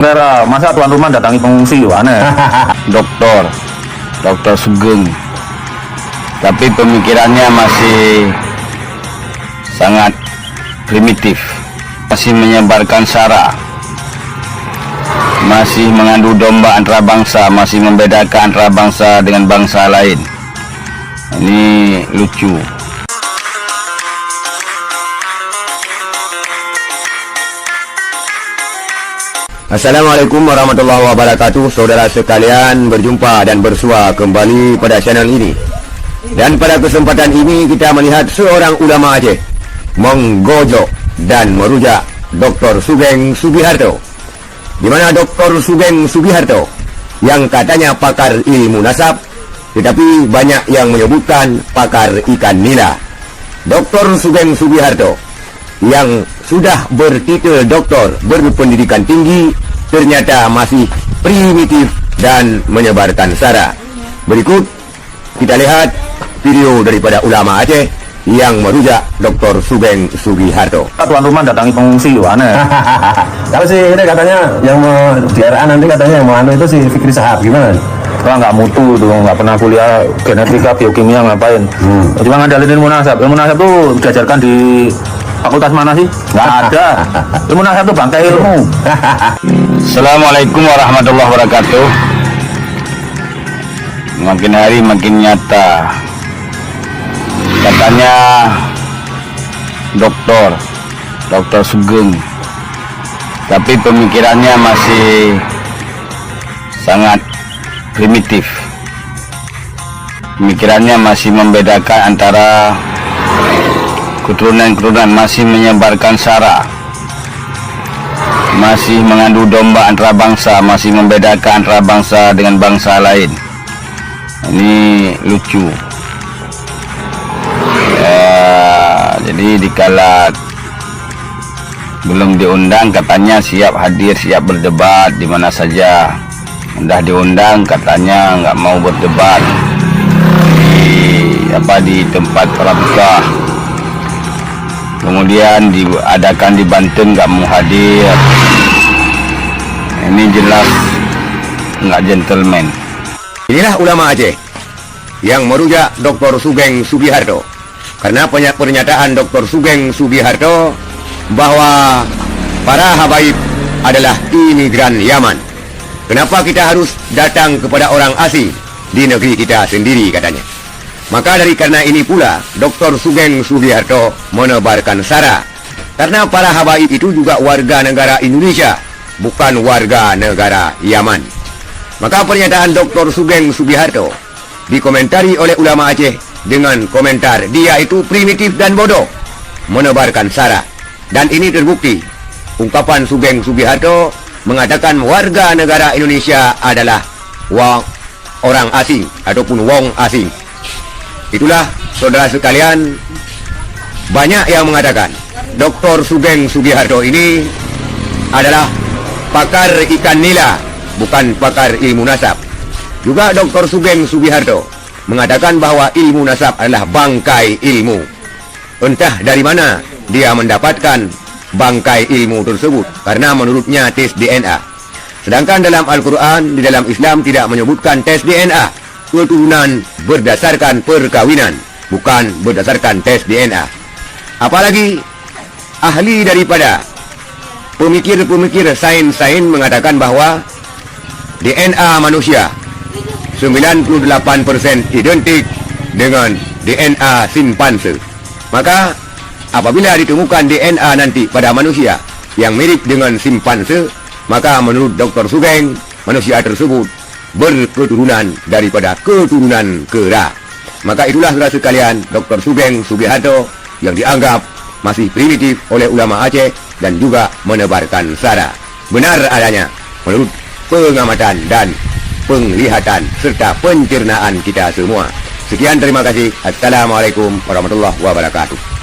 Saudara, masa tuan rumah datangi pengungsi, aneh. Dokter Sugeng, tapi pemikirannya masih sangat primitif, masih menyebarkan sara, masih mengadu domba antara bangsa, masih membedakan antara bangsa dengan bangsa lain. Ini lucu. Assalamualaikum warahmatullahi wabarakatuh. Saudara sekalian, berjumpa dan bersua kembali pada channel ini. Dan pada kesempatan ini kita melihat seorang ulama Aceh menggojok dan merujak Dr. Sugeng Sugiharto, di mana Dr. Sugeng Sugiharto yang katanya pakar ilmu nasab, tetapi banyak yang menyebutkan pakar ikan nila. Dr. Sugeng Sugiharto yang sudah bertitel doktor, berpendidikan tinggi, ternyata masih primitif dan menyebarkan sara. Berikut kita lihat video daripada ulama Aceh yang merujak Dr. Sugeng Sugiharto. Tuan rumah datangi pengungsi, aneh. Kalau sih ini katanya yang mau di RA nanti katanya yang mau anu itu si Fikri Sahab, gimana? Wah, nggak mutu tuh, nggak pernah kuliah genetika, biokimia, ngapain. Cuma ngadalin ilmu nasab. Ilmu nasab tuh diajarkan di fakultas mana sih? Nggak ada. Ilmu nasab tuh bangkai ilmu. Assalamualaikum warahmatullahi wabarakatuh. Makin hari makin nyata, katanya dokter Sugeng, tapi pemikirannya masih sangat primitif. Pemikirannya masih membedakan antara keturunan-keturunan, masih menyebarkan sara, masih mengadu domba antara bangsa, masih membedakan antara bangsa dengan bangsa lain. Ini lucu. Jadi dikala belum diundang katanya siap hadir, siap berdebat di mana saja. Udah diundang katanya nggak mau berdebat di tempat pramuka. Kemudian diadakan di Banten, nggak mau hadir. Ini jelas nggak gentleman. Inilah ulama Aceh yang merujak Dr. Sugeng Sugiharto, karena pernyataan Dr. Sugeng Sugiharto bahwa para habaib adalah imigran Yaman. Kenapa kita harus datang kepada orang asing di negeri kita sendiri, katanya. Maka dari karena ini pula Dr. Sugeng Sugiharto menebarkan sara, karena para habaib itu juga warga negara Indonesia, bukan warga negara Yaman. Maka pernyataan Dr. Sugeng Sugiharto dikomentari oleh ulama Aceh dengan komentar dia itu primitif dan bodoh, menebarkan sara. Dan ini terbukti. Ungkapan Sugeng Sugiharto mengatakan warga negara Indonesia adalah orang asing ataupun wong asing. Itulah saudara sekalian, banyak yang mengatakan Dr. Sugeng Sugiharto ini adalah pakar ikan nila, bukan pakar ilmu nasab. Juga Dr. Sugeng Sugiharto mengatakan bahwa ilmu nasab adalah bangkai ilmu. Entah dari mana dia mendapatkan bangkai ilmu tersebut, karena menurutnya tes DNA. Sedangkan dalam Al-Quran, di dalam Islam tidak menyebutkan tes DNA. Keturunan berdasarkan perkawinan, bukan berdasarkan tes DNA. Apalagi ahli daripada pemikir-pemikir sains mengatakan bahwa DNA manusia 98% identik dengan DNA simpanse. Maka apabila ditemukan DNA nanti pada manusia yang mirip dengan simpanse, maka menurut Dr. Sugeng, manusia tersebut berketurunan daripada keturunan kera. Maka itulah saudara sekalian, Dr. Sugeng Sugiharto yang dianggap masih primitif oleh ulama Aceh dan juga menebarkan sara. Benar adanya menurut pengamatan dan penglihatan serta pencernaan kita semua. Sekian, terima kasih. Assalamualaikum warahmatullahi wabarakatuh.